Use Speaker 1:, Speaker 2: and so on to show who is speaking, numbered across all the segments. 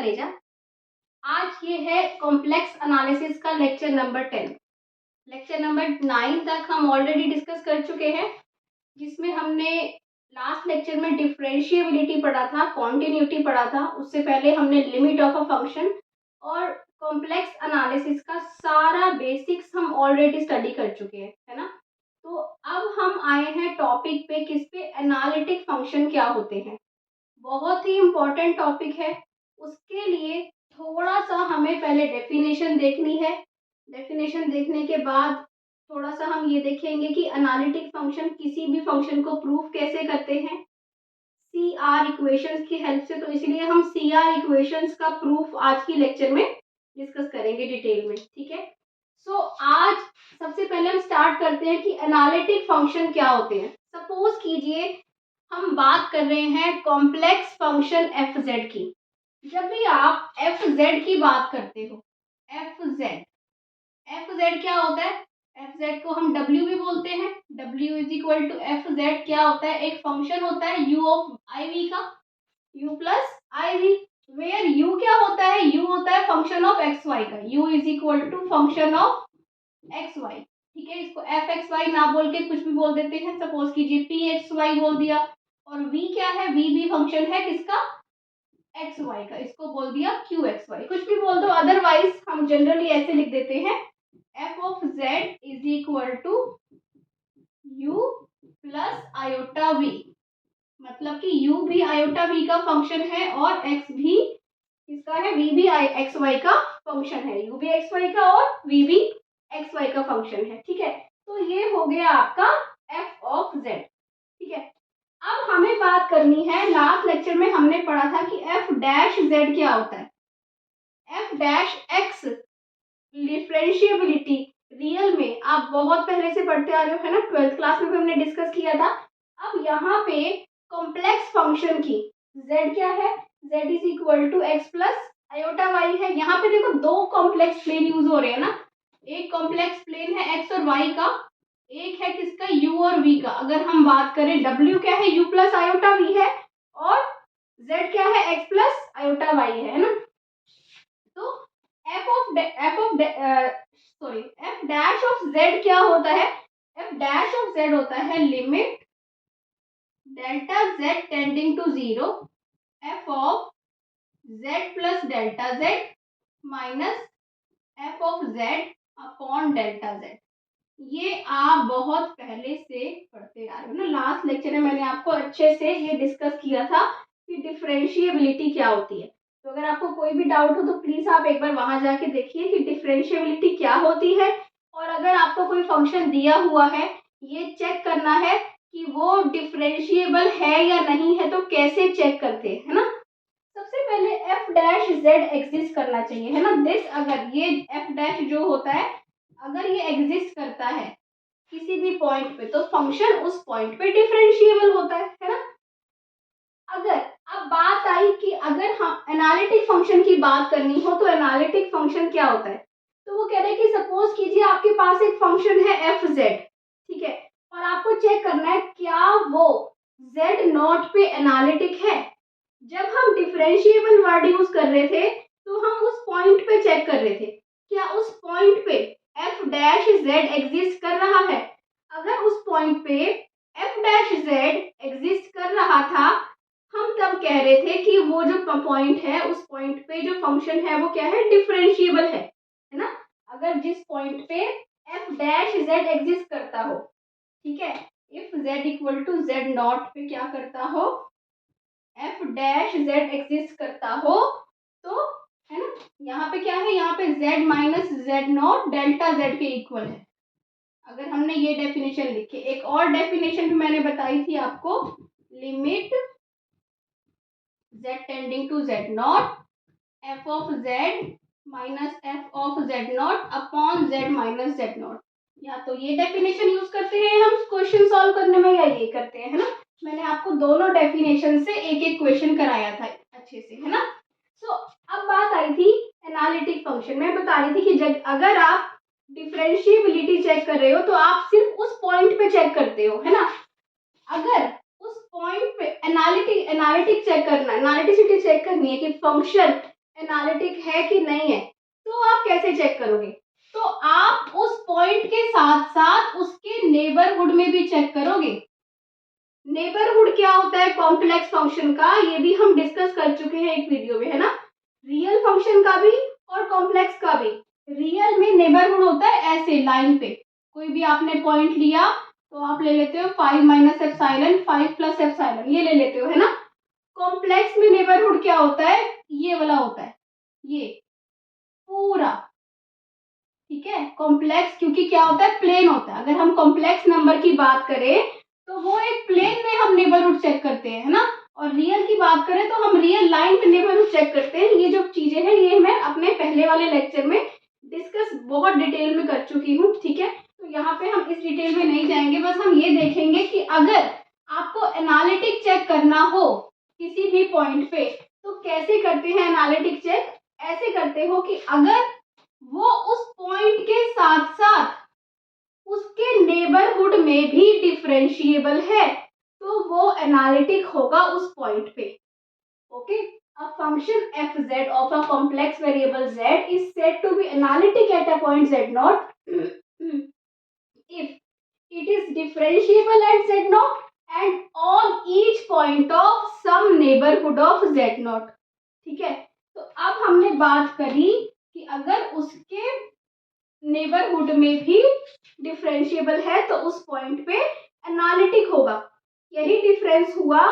Speaker 1: तनेजा। आज ये है कॉम्प्लेक्स एनालिसिस का लेक्चर नंबर 10। लेक्चर नंबर 9 तक हम ऑलरेडी डिस्कस कर चुके हैं, जिसमें हमने लास्ट लेक्चर में डिफरेंशिएबिलिटी पढ़ा था, कॉन्टिन्यूटी पढ़ा था। उससे पहले हमने लिमिट ऑफ अ फंक्शन और कॉम्प्लेक्स एनालिसिस का सारा बेसिक्स हम ऑलरेडी स्टडी कर चुके हैं, है ना। तो अब हम आए हैं टॉपिक पे, किस पे, एनालिटिक फंक्शन क्या होते हैं। बहुत ही इम्पोर्टेंट टॉपिक है। उसके लिए थोड़ा सा हमें पहले डेफिनेशन देखनी है। डेफिनेशन देखने के बाद थोड़ा सा हम ये देखेंगे कि एनालिटिक फंक्शन किसी भी फंक्शन को प्रूफ कैसे करते हैं, सी आर इक्वेशंस की हेल्प से। तो इसलिए हम सी आर इक्वेशंस का प्रूफ आज की लेक्चर में डिस्कस करेंगे डिटेल में, ठीक है। सो आज सबसे पहले हम स्टार्ट करते हैं कि एनालिटिक फंक्शन क्या होते हैं। सपोज कीजिए हम बात कर रहे हैं कॉम्प्लेक्स फंक्शन एफ जेड की। जब भी आप एफ जेड की बात करते हो, एफ जेड क्या होता है, एफ जेड को हम डब्ल्यू भी बोलते हैं। W is equal to F Z क्या होता है, एक फंक्शन होता है यू ऑफ आई वी का, U plus I V, where U क्या होता है, यू होता है फंक्शन ऑफ एक्स वाई का, U is equal to function of x Y, ठीक है। इसको एफ एक्स वाई ना बोल के कुछ भी बोल देते हैं। सपोज कीजिए पी एक्स वाई बोल दिया, और v क्या है, v भी फंक्शन है किसका, एक्स वाई का, इसको बोल दिया क्यू एक्स वाई, कुछ भी बोल दो। अदरवाइज हम जनरली ऐसे लिख देते हैं F of Z is equal to U plus iota V, मतलब कि u भी आयोटा v का फंक्शन है और x भी किसका है, v भी एक्स वाई का फंक्शन है, u भी एक्स वाई का और v भी एक्स वाई का फंक्शन है, ठीक है। तो ये हो गया आपका f ऑफ z, ठीक है। अब हमें बात करनी है, लास्ट लेक्चर में हमने पढ़ा था कि f डैश z क्या होता है। f dash x differentiability real में आप बहुत पहले से पढ़ते आ रहे हो, है ना, 12th क्लास में भी हमने डिस्कस किया था। अब यहाँ पे कॉम्प्लेक्स फंक्शन की z क्या है, z is equal to X plus iota Y है। यहाँ पे देखो दो कॉम्प्लेक्स प्लेन यूज हो रहे हैं ना, एक कॉम्प्लेक्स प्लेन है x और y का, एक है किसका, u और v का। अगर हम बात करें w क्या है, u प्लस आयोटा v है, और z क्या है, x प्लस आयोटा y है ना। तो f डैश ऑफ z क्या होता है, f डैश ऑफ z होता है limit delta z tending to 0 f of z plus delta z minus f of z upon delta z। ये आप बहुत पहले से पढ़ते आ रहे हो ना। लास्ट लेक्चर में मैंने आपको अच्छे से ये डिस्कस किया था कि डिफरेंशिएबिलिटी क्या होती है। तो अगर आपको कोई भी डाउट हो तो प्लीज आप एक बार वहां जाके देखिए कि डिफरेंशिएबिलिटी क्या होती है। और अगर आपको कोई फंक्शन दिया हुआ है, ये चेक करना है कि वो डिफरेंशिएबल है या नहीं है, तो कैसे चेक करते हैं, है ना। सबसे पहले एफ डैश जेड एग्जिस्ट करना चाहिए, है ना। दिस, अगर ये एफ डैश जो होता है, अगर ये एग्जिस्ट करता है किसी भी पॉइंट पे, तो फंक्शन उस पॉइंट पे डिफरेंशिएबल होता है ना। अगर अब बात आई कि अगर हम एनालिटिक फंक्शन की बात करनी हो, तो एनालिटिक फंक्शन क्या होता है, तो वो कह रहे हैं कि सपोज कीजिए आपके पास एक फंक्शन है एफ जेड, ठीक है, और आपको चेक करना है क्या वो जेड नॉट पे एनालिटिक है। जब हम डिफरेंशिएबल वर्ड यूज कर रहे थे, तो हम उस पॉइंट पे चेक कर रहे थे, क्या उस पॉइंट पे एफ डैश जेड एग्जिस्ट कर रहा है। अगर उस पॉइंट पे एफ डैश जेड एग्जिस्ट कर रहा था, हम तब कह रहे थे कि वो जो पॉइंट है, उस पॉइंट पे जो फंक्शन है वो क्या है, डिफरेंशिएबल है ना। अगर जिस पॉइंट पे एफ डैश जेड एग्जिस्ट करता हो, ठीक है, if z equal to z not पे क्या करता हो, एफ डैश जेड एग्जिस्ट करता हो, तो है ना, यहाँ पे क्या है, यहाँ पे Z minus Z not delta Z के इक्वल है। अगर हमने ये डेफिनेशन लिखी, एक और डेफिनेशन भी मैंने बताई थी आपको, limit z tending to z not f of z minus f of z not upon z minus z not. या तो ये डेफिनेशन यूज करते हैं हम क्वेश्चन सॉल्व करने में, या ये करते हैं, है ना। मैंने आपको दोनों डेफिनेशन से एक एक क्वेश्चन कराया था अच्छे से, है ना। सो अब बात आई थी एनालिटिक फंक्शन में, बता रही थी कि जब अगर आप डिफरेंशिएबिलिटी चेक कर रहे हो, तो आप सिर्फ उस पॉइंट पे चेक करते हो, है ना। अगर उस पॉइंट पे एनालिटिक चेक करना है, एनालिटिसिटी चेक करनी है कि फंक्शन एनालिटिक है कि नहीं है, तो आप कैसे चेक करोगे? तो आप उस पॉइंट के साथ साथ उसके नेबरहुड में भी चेक करोगे। नेबरहुड क्या होता है कॉम्प्लेक्स फंक्शन का, ये भी हम डिस्कस कर चुके हैं एक वीडियो में, है ना। रियल फंक्शन का भी और कॉम्प्लेक्स का भी। रियल में नेबरहुड होता है ऐसे लाइन पे, कोई भी आपने पॉइंट लिया तो आप ले लेते हो 5 माइनस एप्सिलॉन, 5 प्लस एप्सिलॉन, ये ले लेते हो, है ना। कॉम्प्लेक्स में नेबरहुड क्या होता है, ये वाला होता है, ये पूरा, ठीक है। कॉम्प्लेक्स क्योंकि क्या होता है, प्लेन होता है। अगर हम कॉम्प्लेक्स नंबर की बात करें तो वो एक प्लेन में हम नेबरहुड चेक करते हैं, है ना। और रियल की बात करें तो हम रियल लाइन पे नेबरहुड चेक करते हैं। ये जो चीजें हैं ये मैं अपने पहले वाले लेक्चर में डिस्कस बहुत डिटेल में कर चुकी हूँ, ठीक है। तो यहाँ पे हम इस डिटेल में नहीं जाएंगे, बस हम ये देखेंगे कि अगर आपको एनालिटिक चेक करना हो किसी भी पॉइंट पे तो कैसे करते हैं एनालिटिक चेक। ऐसे करते हो कि अगर वो उस पॉइंट के साथ साथ उसके नेबरहुड में भी डिफरेंशिएबल है तो वो एनालिटिक होगा उस पॉइंट पे। Okay, a function fz of a complex variable z is said to be analytic at a point z naught if it is differentiable at z naught and on each point of some neighborhood of z naught। ठीक है, तो अब हमने बात करी कि अगर उसके नेबरहुड में भी डिफरेंशिएबल है तो उस पॉइंट पे एनालिटिक होगा। यही डिफरेंस हुआ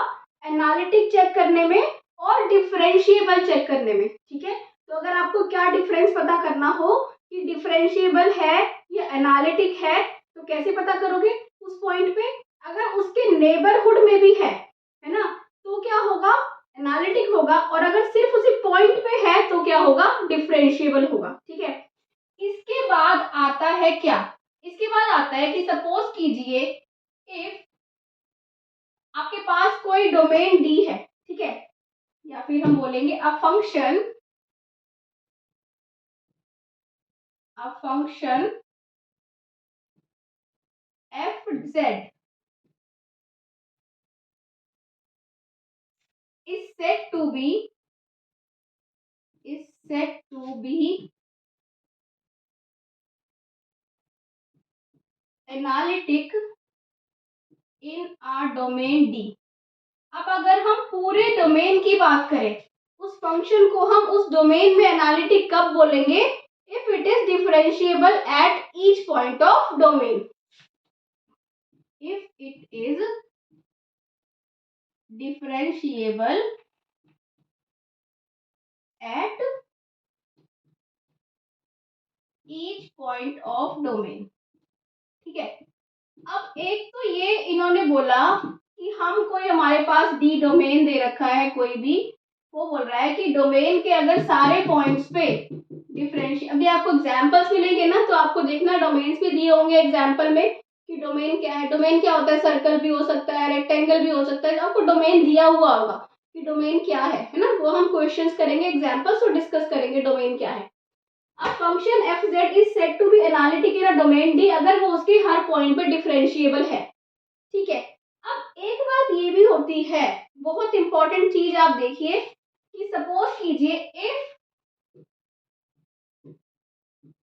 Speaker 1: एनालिटिक चेक करने में और डिफरेंशिएबल चेक करने में, ठीक है। तो अगर आपको क्या डिफरेंस पता करना हो कि डिफरेंशिएबल है या एनालिटिक है तो कैसे पता करोगे उस पॉइंट पे, अगर उसके नेबरहुड में भी है ना, तो क्या होगा, एनालिटिक होगा। और अगर सिर्फ उसी पॉइंट पे है तो क्या होगा, डिफरेंशिएबल होगा, ठीक है। इसके बाद आता है क्या, इसके बाद आता है कि सपोज कीजिए इफ आपके पास कोई डोमेन डी है, ठीक है, या फिर हम बोलेंगे अ function f Z is said to be analytic in a domain D। अब अगर हम पूरे डोमेन की बात करें, उस फंक्शन को हम उस डोमेन में एनालिटिक कब बोलेंगे, if it is differentiable at each point of domain. If it is differentiable at each point of domain, ठीक है। अब एक तो ये इन्होंने बोला कि हम कोई, हमारे पास डी डोमेन दे रखा है कोई भी, वो बोल रहा है कि डोमेन के अगर सारे पॉइंट्स पे डिफरेंशिएट, अभी आपको एग्जांपल्स मिलेंगे ना तो आपको देखना डोमेन्स भी दिए होंगे एग्जांपल में कि डोमेन क्या है। डोमेन क्या होता है, सर्कल भी हो सकता है, रेक्टेंगल भी हो सकता है, आपको डोमेन दिया हुआ होगा कि डोमेन क्या है ना। वो हम क्वेश्चंस करेंगे, एग्जांपल्स और डिस्कस करेंगे डोमेन क्या है। A function fz is said to be analytic in a domain D अगर वो उसके हर पॉइंट पे डिफरेंशिएबल है, ठीक है। अब एक बात ये भी होती है, बहुत इंपॉर्टेंट चीज आप देखिए कि सपोज कीजिए इफ,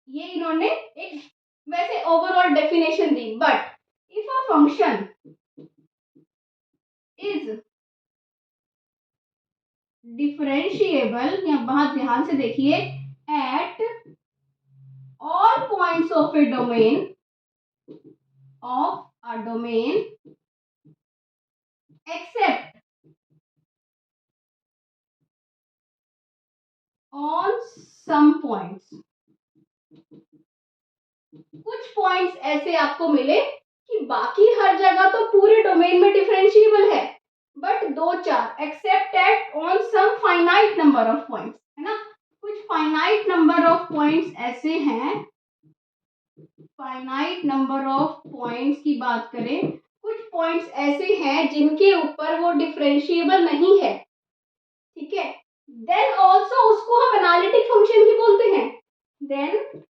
Speaker 1: ये इन्होंने एक वैसे overall definition the, but if a function is differentiable, या बहुत ध्यान से देखिए, at all points of A domain except on some points। कुछ पॉइंट्स ऐसे आपको मिले कि बाकी हर जगह तो पूरे डोमेन में डिफरेंशिएबल है, बट दो चार except at on some finite number of points, है ना। कुछ फाइनाइट नंबर ऑफ पॉइंट्स ऐसे हैं, फाइनाइट नंबर ऑफ पॉइंट्स की बात करें, कुछ पॉइंट्स ऐसे हैं जिनके ऊपर वो डिफरेंशिएबल नहीं है, ठीक है। देन ऑल्सो उसको हम एनालिटिक फंक्शन ही बोलते हैं। Then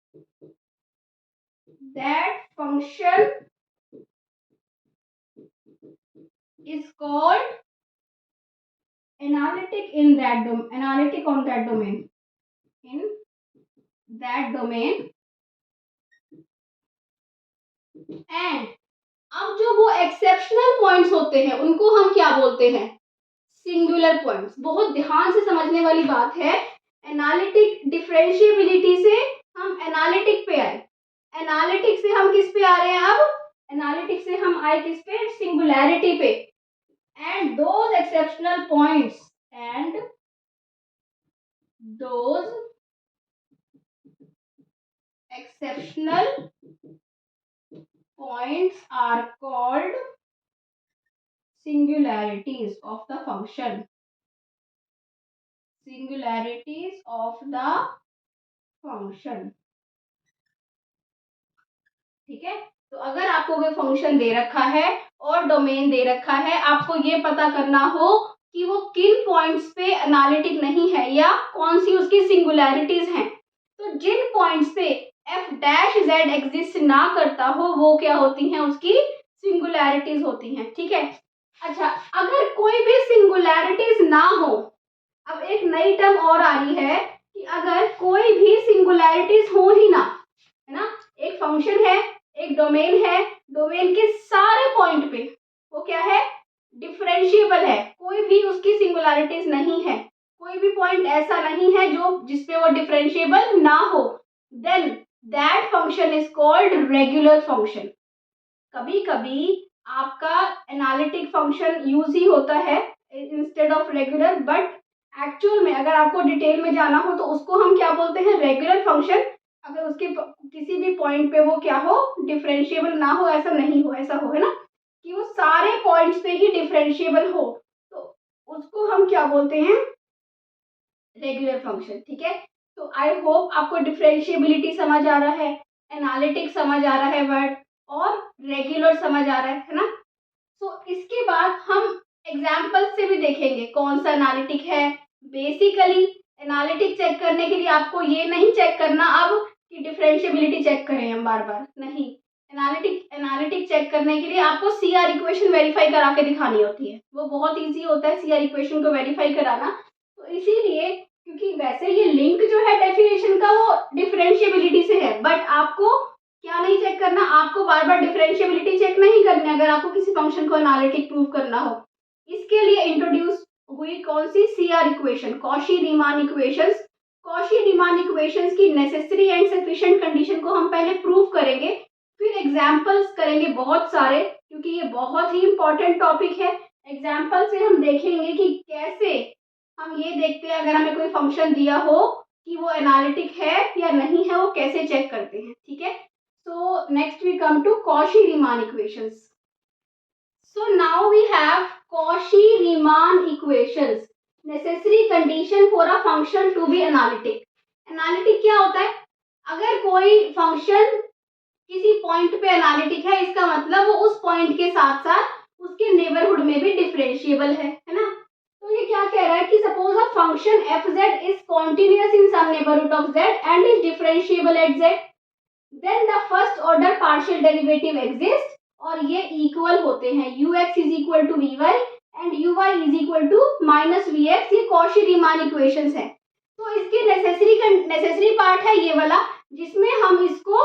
Speaker 1: that function is called analytic on that domain। in that domain and अब जो वो एक्सेप्शनल पॉइंट्स होते हैं उनको हम क्या बोलते हैं, सिंगुलर पॉइंट्स। बहुत ध्यान से समझने वाली बात है। एनालिटिक डिफरेंशिएबिलिटी से हम एनालिटिक पे आए, एनालिटिक से हम किस पे आ रहे हैं, अब एनालिटिक से हम आए किस पे, सिंगुलैरिटी पे। And those exceptional points and those exceptional points are called singularities of the function, singularities of the function। ठीक है, तो अगर आपको कोई फंक्शन दे रखा है और डोमेन दे रखा है, आपको ये पता करना हो कि वो किन पॉइंट्स पे एनालिटिक नहीं है या कौन सी उसकी सिंगुलैरिटीज हैं, तो जिन पॉइंट्स पे एफ डैश जेड एग्जिस्ट ना करता हो वो क्या होती हैं, उसकी सिंगुलैरिटीज होती हैं। ठीक है, अच्छा अगर कोई भी सिंगुलैरिटीज ना हो, अब एक नई टर्म और आ रही है कि अगर कोई भी सिंगुलैरिटीज हो ही ना, है ना, एक फंक्शन है, एक डोमेन है, डोमेन के सारे पॉइंट पे वो क्या है, डिफरेंशिएबल है, कोई भी उसकी सिंगुलैरिटीज नहीं है, कोई भी पॉइंट ऐसा नहीं है जो जिसपे वो डिफरेंशिएबल ना हो, then that function is called regular function. कभी कभी आपका एनालिटिक फंक्शन यूज ही होता है instead of regular, but actual में अगर आपको डिटेल में जाना हो तो उसको हम क्या बोलते हैं, रेगुलर फंक्शन। अगर उसके किसी भी पॉइंट पे वो क्या हो, डिफरेंशिएबल ना हो, ऐसा नहीं हो, ऐसा हो, है ना, कि वो सारे पॉइंट्स पे ही डिफरेंशिएबल हो, तो उसको हम क्या बोलते हैं, रेगुलर फंक्शन। ठीक है, तो आई होप आपको डिफरेंशिएबिलिटी समझ आ रहा है, एनालिटिक समझ आ रहा है वर्ड, और रेगुलर समझ आ रहा है ना। तो इसके बाद हम एग्जाम्पल से भी देखेंगे कौन सा एनालिटिक है। बेसिकली एनालिटिक चेक करने के लिए आपको ये नहीं चेक करना अब कि डिफरेंशिएबिलिटी चेक करें हम बार बार, नहीं, एनालिटिक चेक करने के लिए आपको सीआर इक्वेशन वेरीफाई करा के दिखानी होती है, वो बहुत इजी होता है सीआर इक्वेशन को वेरीफाई कराना। तो इसीलिए, क्योंकि वैसे ये लिंक जो है डेफिनेशन का वो डिफरेंशिएबिलिटी से है, बट आपको क्या नहीं चेक करना, आपको बार बार डिफरेंशिएबिलिटी चेक नहीं करनी अगर आपको किसी फंक्शन को एनालिटिक प्रूव करना हो। इसके लिए इंट्रोड्यूस हुई कौन सी, CR equation, Cauchy Riemann equations. Cauchy Riemann equations की नेसेसरी एंड सफिशिएंट कंडीशन को हम पहले प्रूव करेंगे, फिर एग्जांपल्स करेंगे बहुत सारे, क्योंकि ये बहुत ही इंपॉर्टेंट टॉपिक है। एग्जांपल से हम देखेंगे कि कैसे हम ये देखते हैं अगर हमें कोई फंक्शन दिया हो कि वो एनालिटिक है या नहीं है, वो कैसे चेक करते हैं। ठीक है, so next we come to Cauchy-Riemann equations. So now we have Cauchy-Riemann equations, necessary condition for a function to be analytic. Analytic क्या होता है, अगर कोई फंक्शन किसी पॉइंट पे एनालिटिक है, इसका मतलब वो उस पॉइंट के साथ साथ उसके नेबरहुड में भी डिफरेंशिएबल है ना। तो ये क्या कह रहा है कि suppose a function f z is continuous in some neighbourhood of z and is differentiable at z, then the first order partial derivative exist, और ये इक्वल होते हैं, ux is equal to v y and uy is equal to minus v x. ये Cauchy Riemann equations है। तो इसके necessary part है ये वाला, जिसमें हम इसको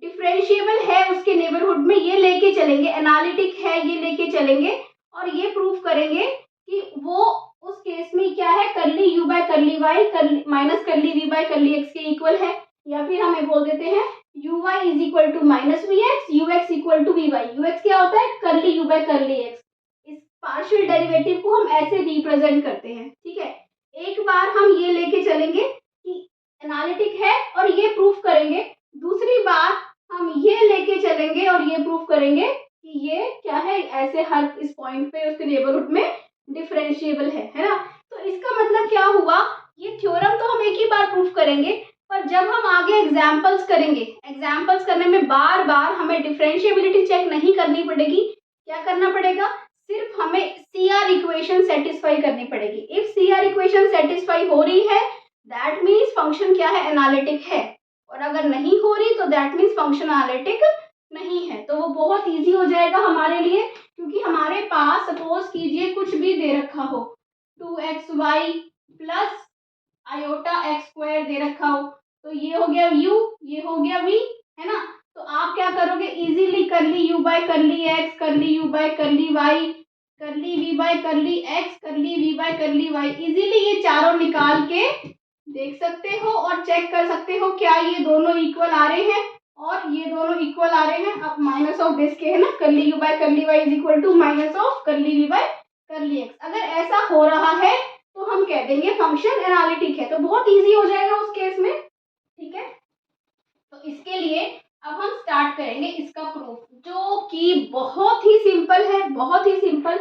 Speaker 1: डिफरेंशिएबल है उसके नेबरहुड में ये लेके चलेंगे, एनालिटिक है ये लेके चलेंगे, और ये प्रूफ करेंगे कि वो उस केस में क्या है, curly u by curly y minus curly v by curly x के इक्वल है, या फिर हम बोल देते हैं uy is equal to minus v x, ux equal to v y. ux क्या होता है, curly u by curly x। इस पार्शियल डेरिवेटिव को हम ऐसे रिप्रेजेंट करते हैं। ठीक है, एक बार हम ये लेके चलेंगे कि एनालिटिक है और ये प्रूफ करेंगे, दूसरी बार हम ये लेके चलेंगे और ये प्रूफ करेंगे कि ये क्या है, ऐसे हर इस पॉइंट पे उसके नेबरहुड में डिफरेंशिएबल है ना। तो इसका मतलब क्या हुआ, ये थ्योरम तो हम एक ही बार प्रूफ करेंगे, पर जब हम आगे एग्जांपल्स करेंगे, एग्जांपल्स करने में बार बार हमें डिफरेंशिएबिलिटी चेक नहीं करनी पड़ेगी। क्या करना पड़ेगा, सिर्फ हमें सीआर इक्वेशन सेटिस्फाई करनी पड़ेगी। इफ सीआर इक्वेशन सेटिस्फाई हो रही है दैट मीन्स फंक्शन क्या है, एनालिटिक है, और अगर नहीं हो रही तो दैट मीन्स फंक्शन एनालिटिक नहीं है। तो वो बहुत इजी हो जाएगा हमारे लिए, क्योंकि हमारे पास सपोज कीजिए कुछ भी दे रखा हो 2xy plus iota x square दे रखा हो, तो ये हो गया यू, ये हो गया वी, है ना। तो आप क्या करोगे, इजीली कर ली यू बाय कर ली एक्स, कर ली यू बाय कर ली वाई, कर ली वी बाय कर ली एक्स, कर ली वी बाय कर ली वाई। इजीली ये चारों निकाल के देख सकते हो और चेक कर सकते हो क्या ये दोनों इक्वल आ रहे हैं और ये दोनों इक्वल आ रहे हैं। अब माइनस ऑफ दिस के है ना, कर ली यू बाय कर ली y is equal to minus of कर ली वी बाय कर ली एक्स। अगर ऐसा हो रहा है तो हम कह देंगे फंक्शन एनालिटिक है, तो बहुत इजी हो जाएगा उस केस में, ठीक है। तो इसके लिए अब हम स्टार्ट करेंगे इसका प्रूफ, जो कि बहुत ही सिंपल है, बहुत ही सिंपल।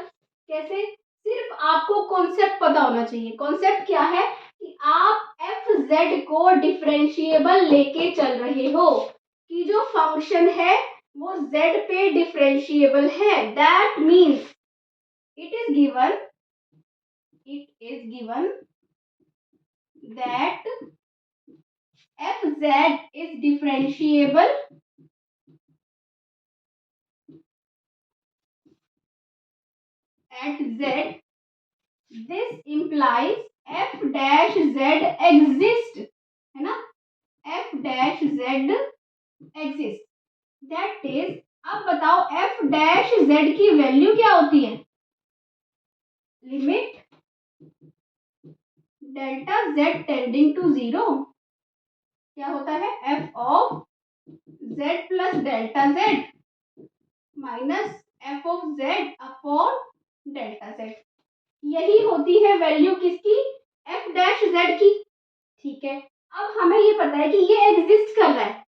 Speaker 1: कैसे, सिर्फ आपको कॉन्सेप्ट पता होना चाहिए। कॉन्सेप्ट क्या है कि आप एफ जेड को डिफरेंशिएबल लेके चल रहे हो, कि जो फंक्शन है वो जेड पे डिफरेंशिएबल है। That means it is given that fz is differentiable at z. This implies f dash z exist, है ना, f dash z exist. That is, अब बताओ f dash z की वैल्यू क्या होती है, limit delta z tending to 0 क्या होता है, f of z plus delta z minus f of z upon delta z। यही होती है वैल्यू किसकी, f डैश z की, ठीक है। अब हमें ये पता है कि ये एग्जिस्ट कर रहा है।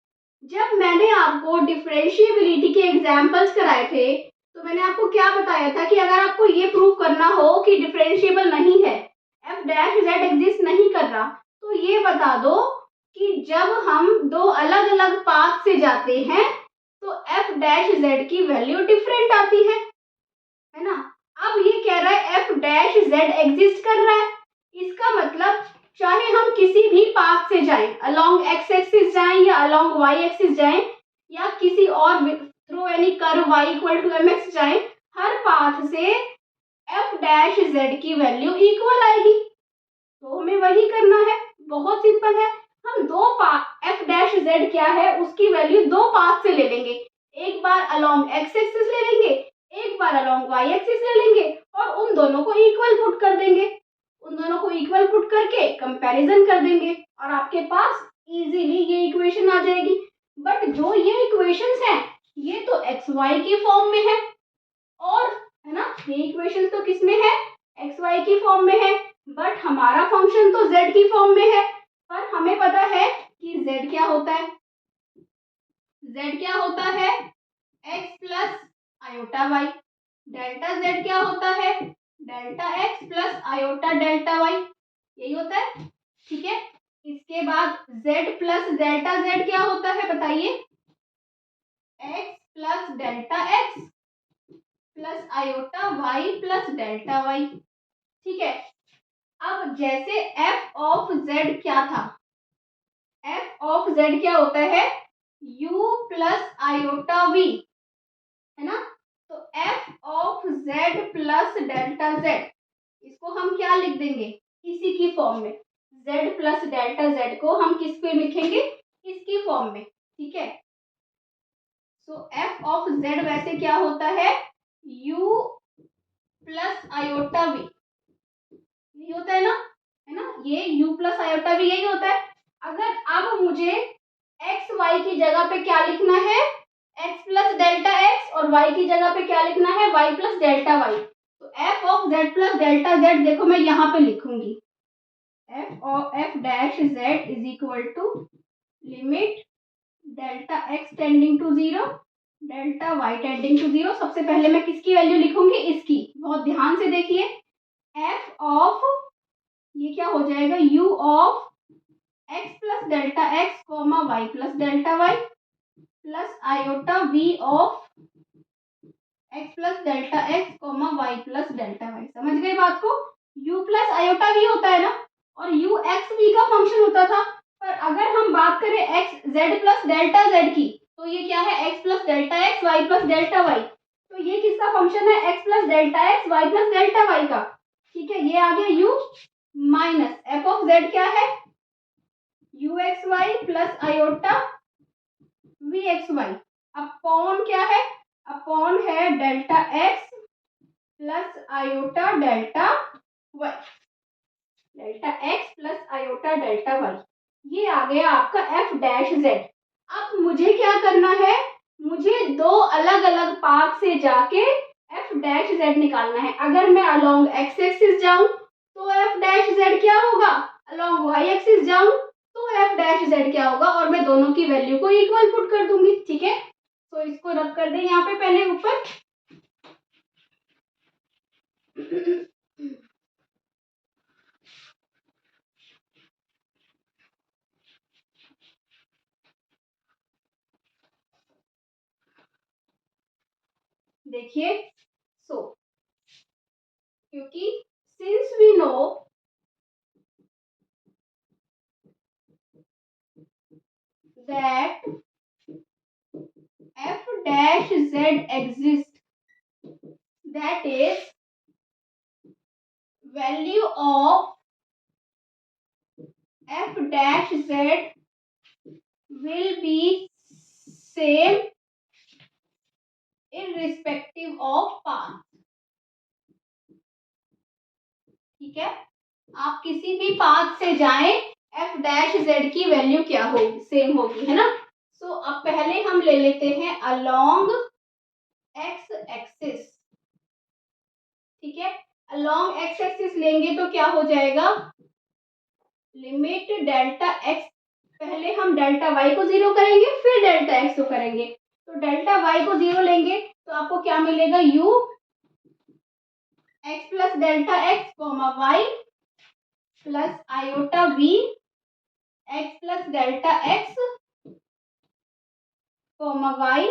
Speaker 1: जब मैंने आपको डिफरेंशिएबिलिटी के एग्जांपल्स कराए थे तो मैंने आपको क्या बताया था कि अगर आपको ये प्रूव करना हो कि डिफरेंशिएबल नहीं है, f डैश z एग्जिस्ट नहीं कर रहा, तो ये बता दो कि जब हम दो अलग अलग पाथ से जाते हैं तो f डैश z की वैल्यू डिफरेंट आती है ना। अब ये कह रहा है f डैश z एग्जिस्ट कर रहा है, इसका मतलब चाहे हम किसी भी पाथ से जाएं, अलोंग x एक्सिस जाएं या अलोंग y एक्सिस जाएं या किसी और through any curve y equal to mx जाएं, हर पाथ से f डैश z की वैल्यू इक्वल आएगी। तो हमें वही करना है, बहुत सिंपल है। हम दो पाथ f डैश z क्या है उसकी वैल्यू दो पाथ से ले लेंगे, एक बार अलोंग x एक्सिस ले लेंगे, एक बार अलोंग y एक्सिस ले लेंगे और उन दोनों को इक्वल पुट कर देंगे। उन दोनों को इक्वल पुट करके कंपैरिजन कर देंगे और आपके पास इजीली ये इक्वेशन आ जाएगी। बट जो ये इक्वेशंस हैं ये तो एक्स वाई की फॉर्म में है, और है ना, ये इक्वेशन तो किस में है, एक्स वाई की फॉर्म में है, बट हमारा फंक्शन तो जेड की फॉर्म में है। पर हमें पता है कि जेड क्या होता है, जेड क्या होता है, x plus iota y. Delta z क्या होता है, delta x plus iota delta y, यही होता है, ठीक है। इसके बाद z प्लस डेल्टा z क्या होता है बताइए, x plus delta x plus iota y plus delta y, ठीक है। अब जैसे f ऑफ z क्या था, f ऑफ z क्या होता है, u प्लस आयोटा v, है ना। तो f of z plus delta z, इसको हम क्या लिख देंगे, इसी की फॉर्म में, z प्लस डेल्टा z को हम किस पे लिखेंगे, इसकी फॉर्म में, ठीक है। सो f ऑफ z वैसे क्या होता है, u प्लस आयोटा v, यही होता है ना, ये u प्लस आयोटा v यही होता है। अगर अब मुझे x y की जगह पे क्या लिखना है, x प्लस डेल्टा x, और y की जगह पे क्या लिखना है, y प्लस डेल्टा y। तो f of z plus delta z देखो मैं यहाँ पे लिखूंगी, f dash z is equal to limit delta x tending to 0 delta y tending to 0। सबसे पहले मैं किसकी वैल्यू लिखूंगी, इसकी, बहुत ध्यान से देखिए। f ऑफ ये क्या हो जाएगा, u of x plus delta x comma y plus delta y plus iota v of x plus delta x comma y plus delta y। समझ गए बात को, u प्लस आयोटा v होता है ना, और u x v का function होता था। पर अगर हम बात करें x z plus delta z की, तो ये क्या है, x plus delta x y plus delta y। तो ये किसका फंक्शन है, x plus delta x y plus delta y का, ठीक है। ये आ गया u, minus f of z क्या है, u x y plus iota v x y upon क्या है, अपॉन है delta x plus iota delta y, delta x plus iota delta y, ये आ गया आपका एफ डैश जेड। अब मुझे क्या करना है, मुझे दो अलग अलग पाथ से जाके एफ डैश जेड निकालना है। अगर मैं अलोंग एक्स एक्सिस जाऊं तो एफ डैश जेड क्या होगा, अलोंग वाई एक्सिस जाऊं तो एफ डैश जेड क्या होगा, और मैं दोनों की वैल्यू को इक्वल पुट कर दूंगी। ठीक है, तो इसको रब कर दें यहाँ पे पहले ऊपर। देखिए, सो क्योंकि since we know that f dash z exists, that is value of f dash z will be same irrespective of path। ठीक है, आप किसी भी पाथ से जाएं f डैश z की वैल्यू क्या होगी, सेम होगी, है ना। सो अब पहले हम ले लेते हैं अलोंग x एक्सिस। ठीक है, अलोंग x एक्सिस लेंगे तो क्या हो जाएगा, लिमिट डेल्टा एक्स, पहले हम डेल्टा वाई को जीरो करेंगे फिर डेल्टा एक्स को करेंगे। तो डेल्टा वाई को जीरो लेंगे तो आपको क्या मिलेगा, u x plus delta x comma y plus iota v x plus delta x comma y,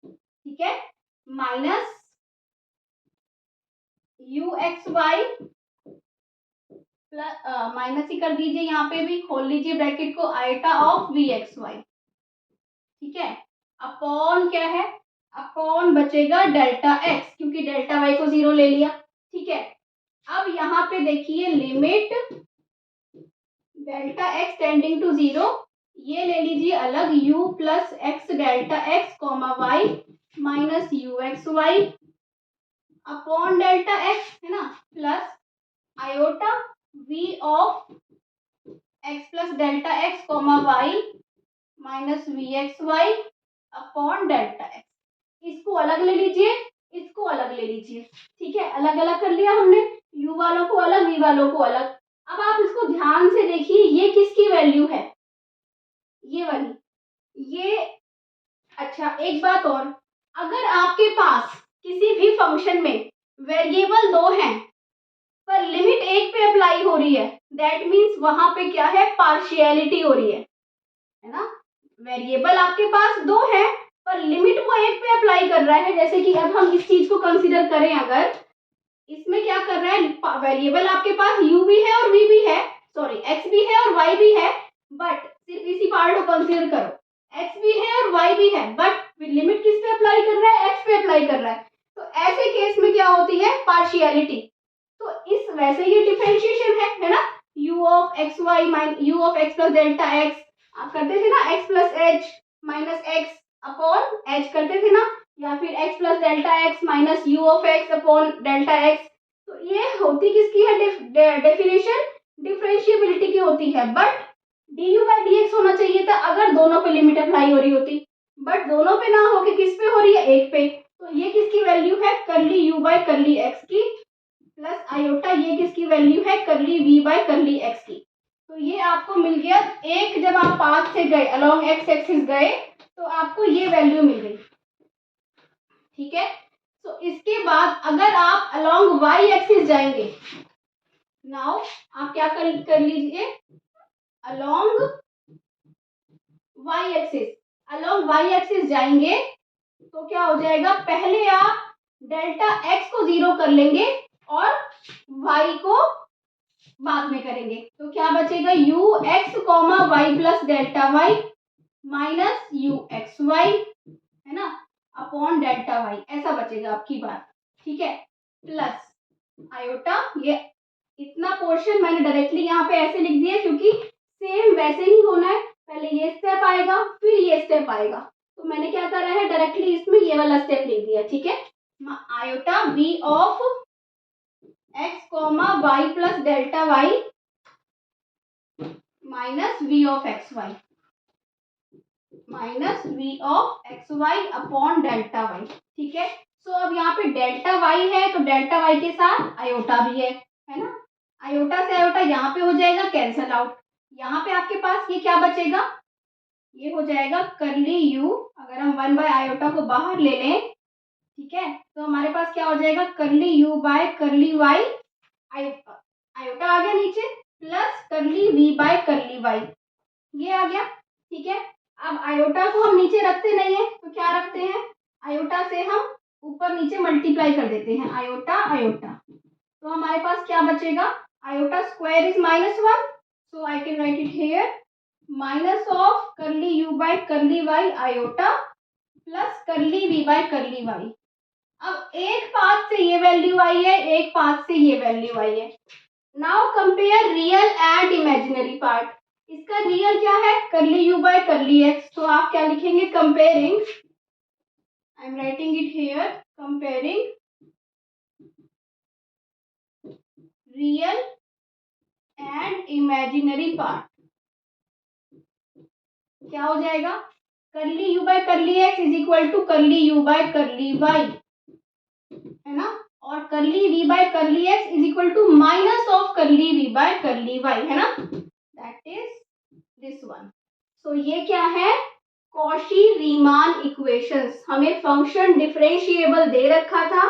Speaker 1: ठीक है, minus u x y plus, minus ही कर दीजिए, यहाँ पे भी खोल लीजिए ब्रैकेट को, iota of v x Y. ठीक है, अपॉन क्या है, अपॉन बचेगा डेल्टा एक्स, क्योंकि डेल्टा वाई को जीरो ले लिया। ठीक है, अब यहाँ पे देखिए limit delta x tending to zero, ये ले लीजिए अलग, u plus x delta x comma y minus u x y upon delta x, है ना, plus iota v of x plus delta x comma y minus v x y upon delta x. इसको अलग ले लीजिए, इसको अलग ले लीजिए। ठीक है, अलग अलग कर लिया हमने, u वालों को अलग, v वालों को अलग। अब आप इसको ध्यान से देखिए, ये किसकी वैल्यू है, ये वाली, ये। अच्छा, एक बात और, अगर आपके पास किसी भी फंक्शन में वेरिएबल दो हैं पर लिमिट एक पे अप्लाई हो रही है, दैट मीन्स वहां पे क्या है, पार्शियलिटी हो रही है ना। वेरिएबल आपके पास दो है पर लिमिट वो एक पे अप्लाई कर रहा है। जैसे कि अब हम इस चीज को कंसीडर करें, अगर इसमें क्या कर रहा है, वेरिएबल आपके पास u भी है और v भी है, सॉरी x भी है और y भी है, बट सिर्फ इसी पार्ट को कंसीडर करो, x भी है और y भी है, बट लिमिट किस पे अप्लाई कर रहा है, x पे अप्लाई कर रहा है। तो ऐसे केस में क्या होती है, पार्शियलिटी। तो इस वैसे ये डिफरेंशिएशन है ना, u of x y minus u of x plus delta x, आप करते थे ना, x plus h minus x upon h करते थे ना, या फिर x plus delta x minus u of x upon delta x. तो ये होती किसकी है, डेफिनेशन डिफरेंशिएबिलिटी की होती है, but du by D x होना चाहिए था अगर दोनों पे लिमिट अप्लाई हो रही होती, बट दोनों पे ना होके किस पे हो रही है, एक पे। तो ये किसकी वैल्यू है, करली यू बाई करली एक्स की, प्लस आयोटा ये किसकी वैल्यू है, करली वी बाई करली एक्स की। तो ये आपको मिल गया एक, जब आप पाथ से गए अलोंग एक्स एक्सिस गए तो आपको ये वैल्यू मिल गई। ठीक है, तो इसके बाद अगर आप अलोंग वाई एक्सिस जाएंगे, नाउ आप क्या कर लीजिए, along y axis, along y axis जाएंगे तो क्या हो जाएगा, पहले आप डेल्टा एक्स को जीरो कर लेंगे और वाई को बाद में करेंगे। तो क्या बचेगा, u x comma y plus delta y minus u x y, है ना, अपॉन डेल्टा वाई, ऐसा बचेगा आपकी बात। ठीक है, प्लस आयोटा, ये इतना पोर्शन मैंने डायरेक्टली यहाँ पे ऐसे लिख दिया क्योंकि सेम वैसे ही होना है, पहले ये स्टेप आएगा फिर ये स्टेप आएगा, तो मैंने क्या करा है डायरेक्टली इसमें ये वाला स्टेप लिख दिया, ठीक है। Iota v of x comma y plus delta y minus v of x y minus v of x y upon delta y, ठीक है। सो अब यहाँ पे डेल्टा वाई है तो डेल्टा वाई के साथ आयोटा भी है ना। आयोटा से आयोटा यहाँ पे हो जाएगा कैंसल आउट, यहाँ पे आपके पास ये क्या बचेगा, ये हो जाएगा करली यू, अगर हम 1 बाय आयोटा को बाहर ले लें, ठीक है, तो हमारे पास क्या हो जाएगा curly u by curly y, iota आ गया नीचे, plus curly v by curly Y, ये आ गया, ठीक है। अब आयोटा को हम नीचे रखते नहीं है तो क्या रखते हैं, आयोटा से हम ऊपर नीचे मल्टीप्लाई कर देते हैं, आयोटा आयोटा, तो हमारे पास क्या बचेगा, iota square is -1, so I can write it here minus of curly u by curly y iota plus curly v by curly y. अब एक पाथ से ये वैल्यू आई है, एक पाथ से ये वैल्यू आई है। Now compare real and imaginary part, इसका रियल क्या है curly u by curly x, तो आप क्या लिखेंगे comparing, I am writing it here comparing real and imaginary part, क्या हो जाएगा curly u by curly x is equal to curly u by curly y, है ना, और curly v by curly x is equal to minus of curly v by curly y, है ना, that is this one. So ये क्या है Cauchy Riemann equations, हमें function differentiable दे रखा था,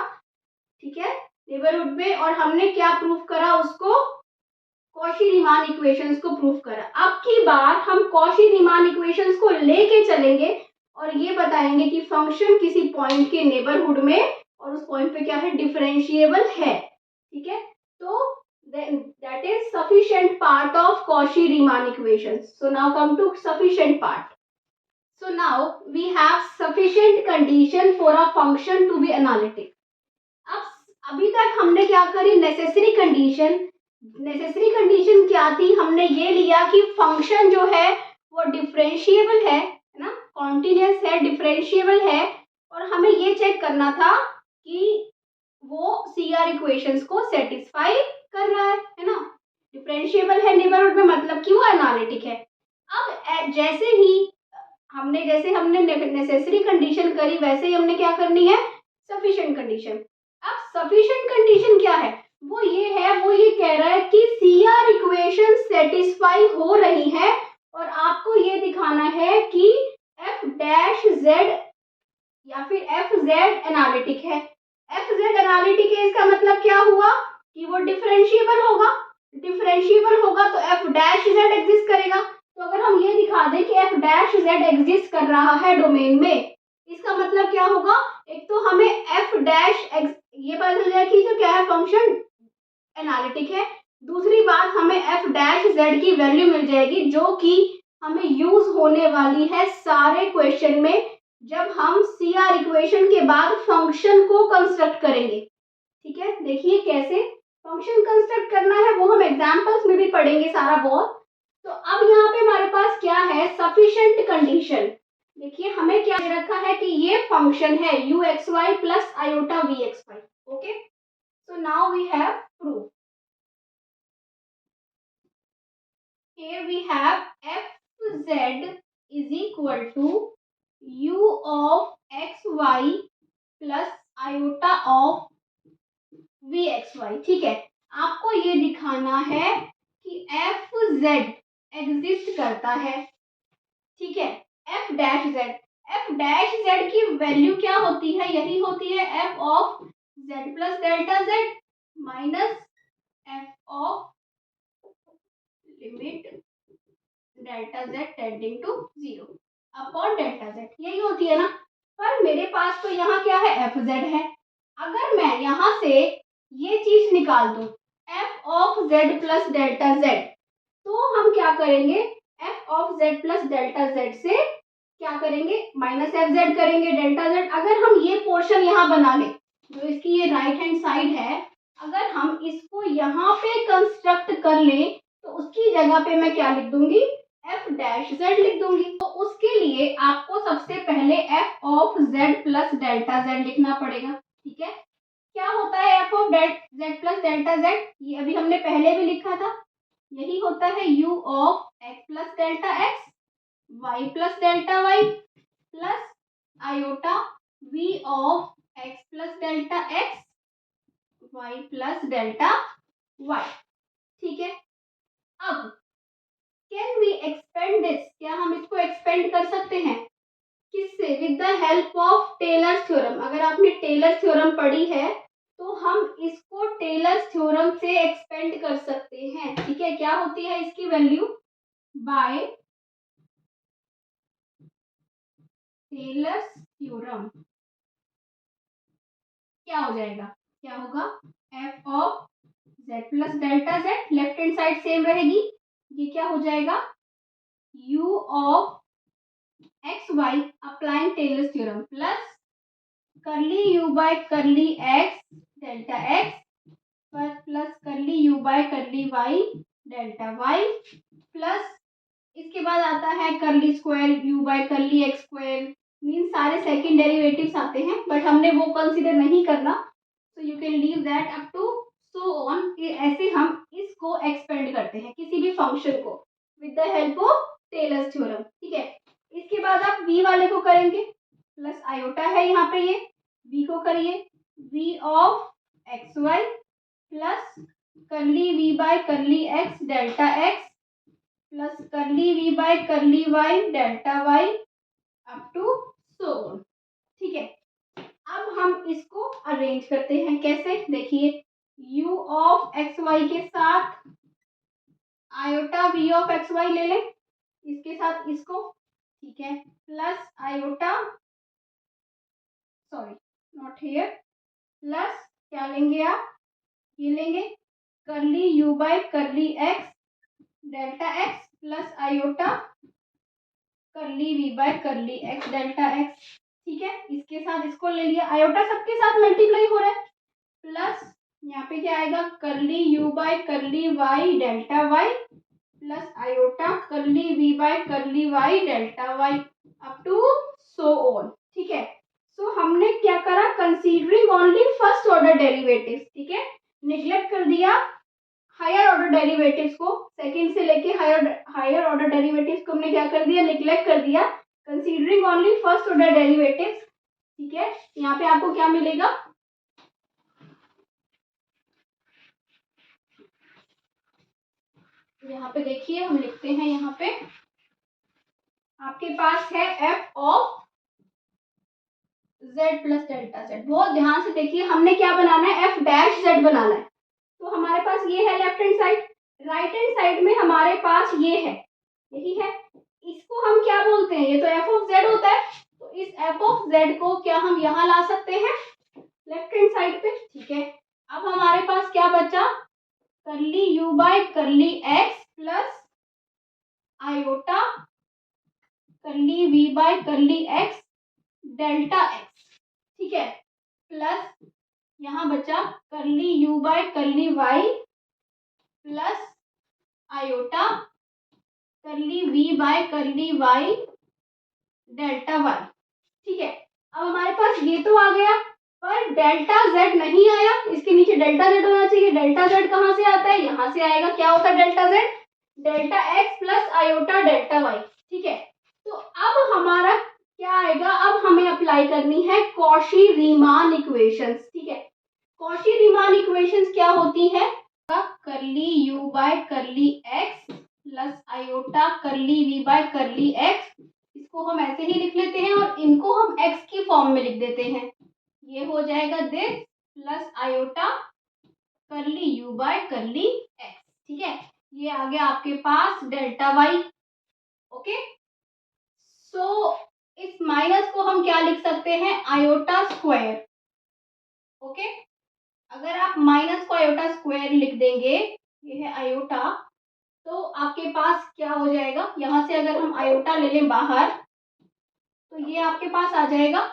Speaker 1: ठीक है, नेबरहुड में, और हमने क्या प्रूफ करा उसको, कॉशी रीमान इक्वेशंस को प्रूफ करा। अब की बार हम कॉशी रीमान इक्वेशंस को लेके चलेंगे और ये बताएंगे कि फंक्शन किसी पॉइंट के नेबरहुड में और उस पॉइंट पे क्या है डिफरेंशिएबल है, ठीक है। तो that is sufficient part of Cauchy Riemann equations. So now come to sufficient part. So now we have sufficient condition for a function to be analytic. अब अभी तक हमने क्या करी नेसेसरी कंडीशन, नेसेसरी कंडीशन क्या थी, हमने ये लिया कि फंक्शन जो है वो डिफरेंशिएबल है ना, कॉन्टिन्यूअस है, डिफरेंशिएबल है, और हमें ये चेक करना था कि वो CR इक्वेशंस को सेटिस्फाई कर रहा है ना, डिफरेंशिएबल है नेबरहुड में मतलब कि वो एनालिटिक है। अब जैसे हमने नेसेसरी कंडीशन करी वैसे ही हमने क्या करनी है सफिशिएंट कंडीशन। अब सफिशिएंट कंडीशन क्या है, वो ये कह रहा है कि CR इक्वेशन सेटिस्फाई हो रही है और आपको ये दिखाना है कि f' z या फिर fz एनालिटिक है। fz एनालिटिक है इसका मतलब क्या हुआ कि वो डिफरेंशिएबल होगा, डिफरेंशिएबल होगा तो f' एग्जिस्ट करेगा। तो अगर हम ये दिखा दें कि f' एग्जिस्ट कर रहा है डोमेन में, इसका मतलब क्या होगा, एक तो हमें ये पता चल जाएगा कि जो क्या है फंक्शन एनालिटिक है, दूसरी बात हमें f' की वैल्यू मिल जाएगी जो कि हमें यूज होने वाली है सारे क्वेश्चन में जब हम CR इक्वेशन के बाद फंक्शन को कंस्ट्रक्ट करेंगे, ठीक है। देखिए कैसे फंक्शन कंस्ट्रक्ट करना है वो हम एग्जांपल्स में भी पढ़ेंगे सारा बहुत। तो अब यहाँ पे हमारे पास क्या है सफिशिएंट कंडीशन, देखिए हमें क्या दे रखा है कि ये फंक्शन है uxy plus iota vxy, okay. So now we have proof, here we have fz is equal to u of xy plus iota of vxy, ठीक है। आपको ये दिखाना है कि fz एग्जिस्ट करता है, ठीक है, f' की वैल्यू क्या होती है, यही होती है f of z plus delta z minus f of limit delta z tending to 0 upon delta z, यही होती है ना। पर मेरे पास तो यहाँ क्या है fz है, अगर मैं यहाँ से ये चीज निकाल दूं f of z plus delta z, तो हम क्या करेंगे f of z plus delta z से क्या करेंगे माइनस fz करेंगे डेल्टा z। अगर हम ये पोर्शन यहाँ बना ले जो इसकी ये राइट हैंड साइड है, अगर हम इसको यहाँ पे कंस्ट्रक्ट कर लें तो उसकी जगह पे मैं क्या लिख दूंगी, एफ डैश जेड लिख दूंगी। तो उसके लिए आपको सबसे पहले F of z plus delta Z लिखना पड़ेगा। ठीक है, क्या होता है F of z plus delta Z, ये अभी हमने पहले भी लिखा था, यही होता है you of x plus delta x y plus delta y plus iota v of x plus delta x y plus delta y. ठीक है, अब कैन वी एक्सपेंड दिस, क्या हम इसको एक्सपेंड कर सकते हैं, किससे, with the help of Taylor's theorem. अगर आपने टेलर्स थ्योरम पढ़ी है तो हम इसको टेलर्स थ्योरम से एक्सपेंड कर सकते हैं। ठीक है, क्या होती है इसकी वैल्यू, बाय टेलर्स थ्योरम क्या हो जाएगा, क्या होगा, f of z plus delta z, left hand side same रहेगी, ये क्या हो जाएगा, u of x y applying Taylor's theorem plus curly u by curly x delta x plus curly u by curly y delta y plus इसके बाद आता है curly square u by curly x square, mean सारे second derivatives आते हैं but हमने वो consider नहीं करना, so you can leave that up to so on. ऐसे हम इसको एक्सपेंड करते हैं किसी भी फंक्शन को with the help of Taylor's theorem. ठीक है, इसके बाद आप v वाले को करेंगे, प्लस आयोटा है यहाँ पे, ये v को करिए, v of x y plus curly v by curly x delta x plus curly v by curly y delta y up to so on. ठीक है, अब हम इसको अरेंज करते हैं, कैसे, देखिए u ऑफ एक्स वाई के साथ iota v of x y ले लें, इसके साथ इसको, ठीक है, plus iota, sorry not here, plus क्या लेंगे आप, ये लेंगे curly u by curly x delta x plus iota curly v by curly x delta x. ठीक है, इसके साथ इसको ले लिया, आयोटा सबके साथ मल्टीप्लाई हो रहा है, प्लस यहाँ पे क्या आएगा, curly u by curly y delta y plus iota curly v by curly y delta y up to so on. ठीक है, सो हमने क्या करा, considering only first order derivatives. ठीक है, निग्लेक्ट कर दिया हायर ऑर्डर डेरिवेटिव्स को, सेकंड से लेके हायर ऑर्डर डेरिवेटिव्स को हमने क्या कर दिया, निग्लेक्ट कर दिया, considering only first order derivatives. ठीक है, यहाँ पे आपको क्या मिलेगा, यहाँ पे देखिए हम लिखते हैं, यहाँ पे आपके पास है F of z plus delta Z. बहुत ध्यान से देखिए, हमने क्या बनाना है, एफ डैश जेड बनाना है। तो हमारे पास ये है left hand side, right hand side में हमारे पास ये है, यही है, इसको हम क्या बोलते हैं, ये तो एफ ऑफ जेड होता है, तो इस एफ ऑफ जेड को क्या हम यहाँ ला सकते हैं लेफ्ट हैंड साइड पे। ठीक है, अब हमारे पास क्या बचा, curly u by curly x plus iota curly v by curly x delta x. ठीक है, प्लस यहाँ बचा curly u by curly y plus iota curly v by curly y delta y. ठीक है, अब हमारे पास ये तो आ गया, पर डेल्टा जेड नहीं आया, इसके नीचे डेल्टा जेड होना चाहिए। डेल्टा जेड कहाँ से आता है, यहाँ से आएगा, क्या होता है delta z, delta x plus iota delta y. ठीक है, तो अब हमारा क्या आएगा, अब हमें अप्लाई करनी है कॉशी रीमान इक्वेशंस। ठीक है, कॉशी रीमान इक्वेशंस क्या होती है, curly u by curly x plus iota curly v by curly x, इसको हम ऐसे ही लिख लेते हैं और इनको हम एक्स की फॉर्म में लिख देते हैं, ये हो जाएगा this plus iota curly u by curly x. ठीक है, ये आ गया आपके पास डेल्टा वाई। ओके, सो इस माइनस को हम क्या लिख सकते हैं, आयोटा स्क्वायर। ओके, अगर आप माइनस को आयोटा स्क्वायर लिख देंगे, ये है आयोटा, तो आपके पास क्या हो जाएगा, यहाँ से अगर हम आयोटा ले लें बाहर तो ये आपके पास आ जाएगा।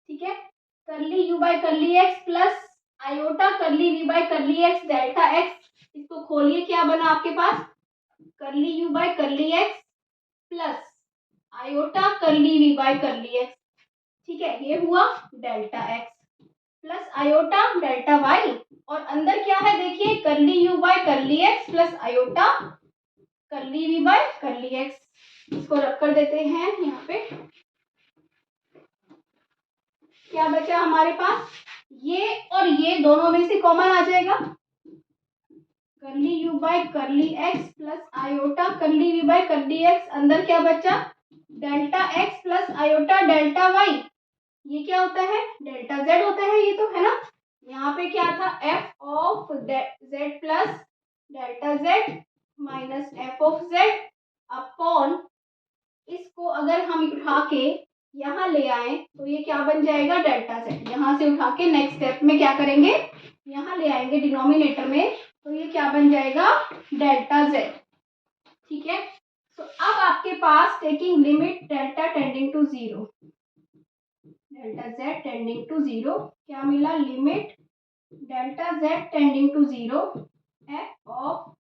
Speaker 1: ठीक है, curly u by curly x plus iota curly v by curly x delta x, इसको खोलिए, क्या बना आपके पास, curly u by curly x plus iota curly v by curly x, ठीक है, ये हुआ delta x plus iota delta y, और अंदर क्या है देखिए, curly u by curly x plus iota curly v by curly x, इसको रख कर देते हैं यहाँ पे। क्या बचा हमारे पास, ये और ये दोनों में से कॉमन आ जाएगा, curly u by curly x plus iota curly v by curly x, अंदर क्या बचा, delta x plus iota delta y, ये क्या होता है, डेल्टा जेड होता है ये तो, है ना। यहाँ पे क्या था, F of z plus delta z minus f of Z upon, इसको अगर हम उठा के यहाँ ले आए तो ये क्या बन जाएगा, डेल्टा जेड, यहाँ से उठा के नेक्स्ट स्टेप में क्या करेंगे, यहाँ ले आएंगे डिनोमिनेटर में, तो ये क्या बन जाएगा, डेल्टा जेड, ठीक है। तो अब आपके पास taking limit delta tending to zero, delta z tending to zero, क्या मिला, limit delta z tending to zero f of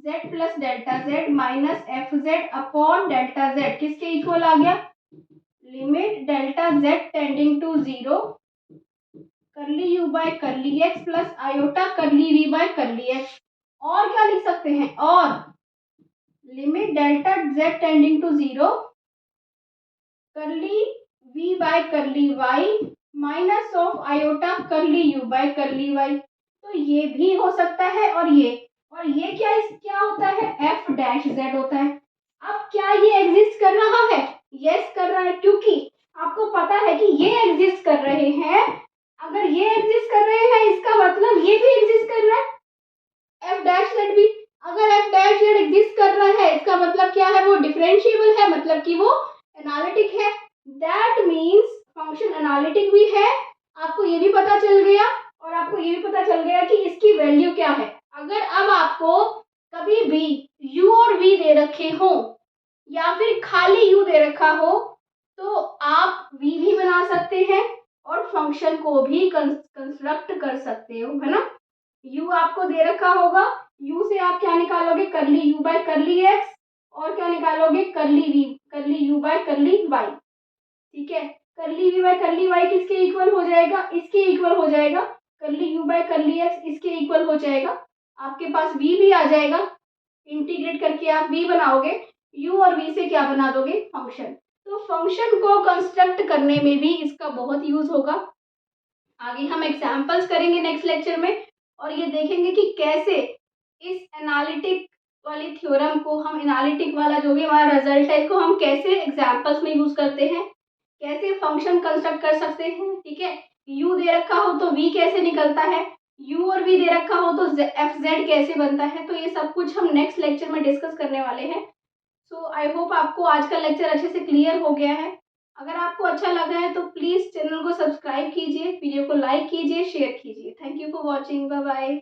Speaker 1: z plus delta z minus f z upon delta z, किसके equal आ गया, limit delta z tending to zero curly u by curly x plus iota curly v by curly x, और क्या लिख सकते हैं, और limit delta z tending to zero करली v by curly y minus of iota curly u by curly y, तो ये भी हो सकता है, और ये क्या होता है, एफ डैश जेड होता है। अब क्या ये एग्जिस्ट कर रहा है, यस कर रहा है, क्योंकि आपको पता है कि ये एग्जिस्ट कर रहे हैं, अगर ये एग्जिस्ट कर रहे हैं इसका मतलब ये भी एग्जिस्ट कर रहा है, एफ डैश जेड भी, अगर एफ डैश जेड एग्जिस्ट कर रहा है इसका मतलब क्या है, वो डिफरेंशिएबल है, मतलब कि वो एनालिटिक है, दैट मीन्स फंक्शन एनालिटिक भी है, आपको ये भी पता चल गया, और आपको ये भी पता चल गया कि इसकी वैल्यू क्या है। अगर अब आपको कभी भी u और v दे रखे हो या फिर खाली u दे रखा हो तो आप v भी बना सकते हैं और फंक्शन को भी कंस्ट्रक्ट कर सकते हो, है ना। u आपको दे रखा होगा, u से आप क्या निकालोगे, करली u बाय करली x, और क्या निकालोगे, करली u बाय करली y, ठीक है। करली v बाय करली y किसके इक्वल हो जाएगा, इसके इक्वल हो जाएगा, करली u बाय करली x इसके इक्वल हो जाएगा, आपके पास v भी आ जाएगा, इंटीग्रेट करके आप v बनाओगे, u और v से क्या बना दोगे, फंक्शन। तो फंक्शन को कंस्ट्रक्ट करने में भी इसका बहुत यूज होगा। आगे हम एग्जांपल्स करेंगे नेक्स्ट लेक्चर में, और ये देखेंगे कि कैसे इस एनालिटिक वाली थ्योरम को हम, एनालिटिक वाला जो भी हमारा रिजल्ट है इसको हम कैसे एग्जांपल्स में यूज करते हैं, कैसे फंक्शन कंस्ट्रक्ट कर सकते हैं, ठीक है। u दे रखा हो तो v कैसे निकलता है, u और v दे रखा हो तो एफ जेड कैसे बनता है, तो ये सब कुछ हम नेक्स्ट लेक्चर में डिस्कस करने वाले हैं। सो आई होप आपको आज का लेक्चर अच्छे से क्लियर हो गया है। अगर आपको अच्छा लगा है तो प्लीज़ चैनल को सब्सक्राइब कीजिए, वीडियो को लाइक कीजिए, शेयर कीजिए। Thank you for watching, bye bye.